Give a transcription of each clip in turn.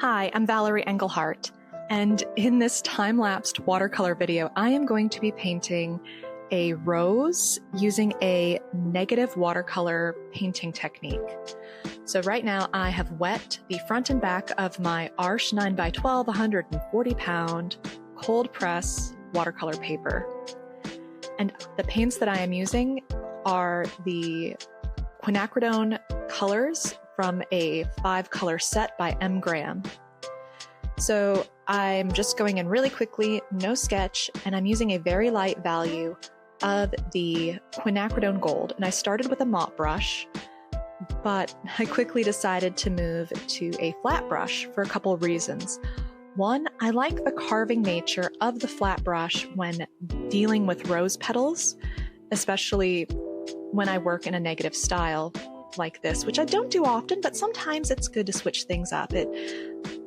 Hi, I'm Valerie Engelhart, and in this time-lapsed watercolor video, I am going to be painting a rose using a negative watercolor painting technique. So right now I have wet the front and back of my Arches 9x12 140 pound cold press watercolor paper. And the paints that I am using are the Quinacridone colors from a 5-color set by M. Graham. So I'm just going in really quickly, no sketch, and I'm using a very light value of the Quinacridone Gold. And I started with a mop brush, but I quickly decided to move to a flat brush for a couple of reasons. One, I like the carving nature of the flat brush when dealing with rose petals, especially when I work in a negative style like this, which I don't do often, but sometimes it's good to switch things up. It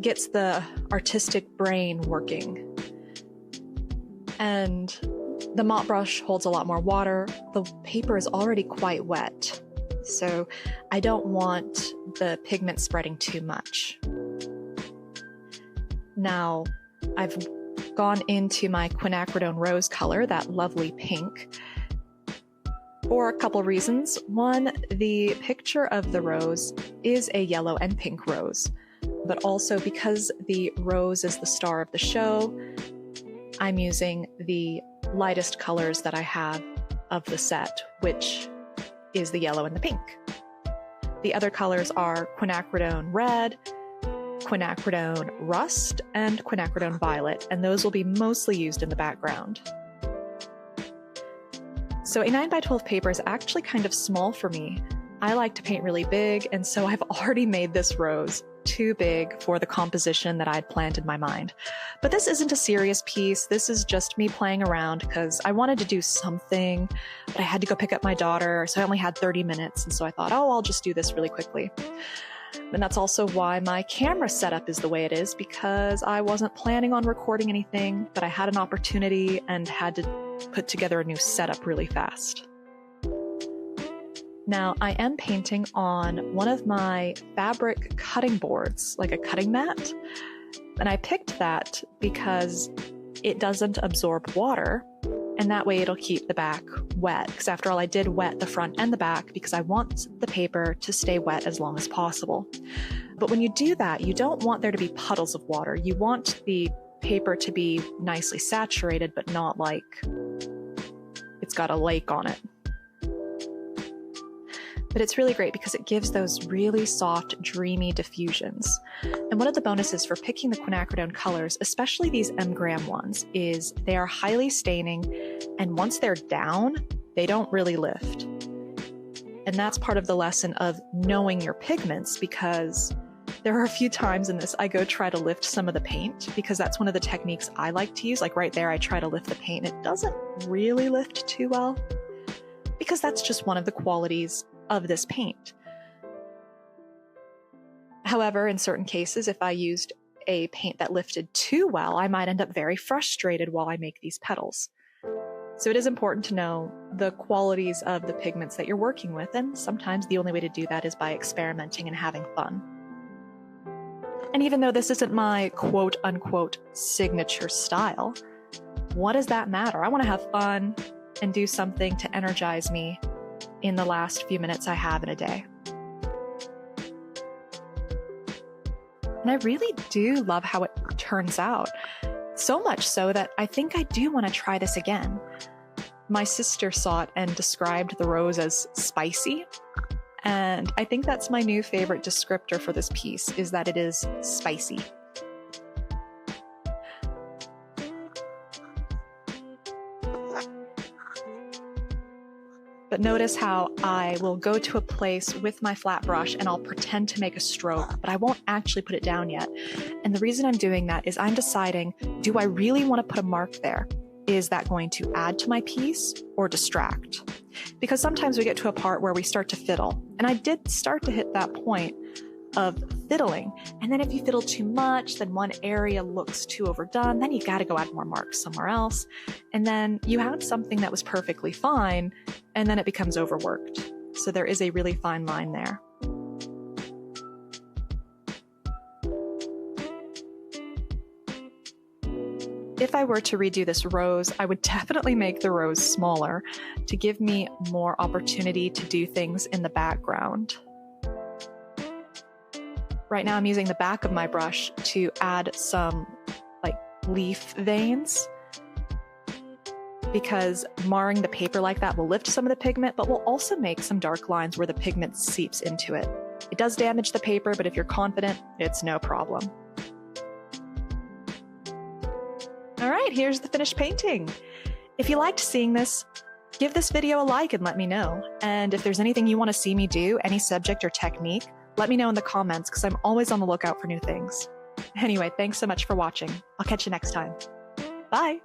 gets the artistic brain working. And the mop brush holds a lot more water. The paper is already quite wet, so I don't want the pigment spreading too much. Now, I've gone into my Quinacridone rose color, that lovely pink, for a couple reasons. One, the picture of the rose is a yellow and pink rose, but also because the rose is the star of the show, I'm using the lightest colors that I have of the set, which is the yellow and the pink. The other colors are Quinacridone Red, Quinacridone Rust, and Quinacridone Violet, and those will be mostly used in the background. So a 9x12 paper is actually kind of small for me. I like to paint really big, and so I've already made this rose too big for the composition that I had planned in my mind. But this isn't a serious piece. This is just me playing around because I wanted to do something, but I had to go pick up my daughter, so I only had 30 minutes, and so I thought, oh, I'll just do this really quickly. And that's also why my camera setup is the way it is, because I wasn't planning on recording anything, but I had an opportunity and had to put together a new setup really fast. Now, I am painting on one of my fabric cutting boards, like a cutting mat, and I picked that because it doesn't absorb water, and that way it'll keep the back wet, because after all, I did wet the front and the back because I want the paper to stay wet as long as possible. But when you do that, you don't want there to be puddles of water. You want the paper to be nicely saturated, but not like it's got a lake on it. But it's really great because it gives those really soft, dreamy diffusions. And one of the bonuses for picking the Quinacridone colors, especially these M. Graham ones, is they are highly staining, and once they're down, they don't really lift. And that's part of the lesson of knowing your pigments, because there are a few times in this I go try to lift some of the paint, because that's one of the techniques I like to use. Like right there, I try to lift the paint. It doesn't really lift too well, because that's just one of the qualities of this paint. However, in certain cases, if I used a paint that lifted too well, I might end up very frustrated while I make these petals. So it is important to know the qualities of the pigments that you're working with, and sometimes the only way to do that is by experimenting and having fun. And even though this isn't my quote-unquote signature style, what does that matter? I want to have fun and do something to energize me in the last few minutes I have in a day. And I really do love how it turns out. So much so that I think I do want to try this again. My sister saw it and described the rose as spicy. And I think that's my new favorite descriptor for this piece, is that it is spicy. But notice how I will go to a place with my flat brush and I'll pretend to make a stroke, but I won't actually put it down yet. And the reason I'm doing that is I'm deciding, do I really want to put a mark there? Is that going to add to my piece or distract? Because sometimes we get to a part where we start to fiddle. And I did start to hit that point of fiddling. And then if you fiddle too much, then one area looks too overdone, then you got to go add more marks somewhere else. And then you have something that was perfectly fine, and then it becomes overworked. So there is a really fine line there. if I were to redo this rose, I would definitely make the rose smaller to give me more opportunity to do things in the background. Right now I'm using the back of my brush to add some like leaf veins, because marring the paper like that will lift some of the pigment, but will also make some dark lines where the pigment seeps into it. It does damage the paper, but if you're confident, it's no problem. All right, here's the finished painting. If you liked seeing this, give this video a like and let me know. And if there's anything you want to see me do, any subject or technique, let me know in the comments because I'm always on the lookout for new things. Anyway, thanks so much for watching. I'll catch you next time. Bye.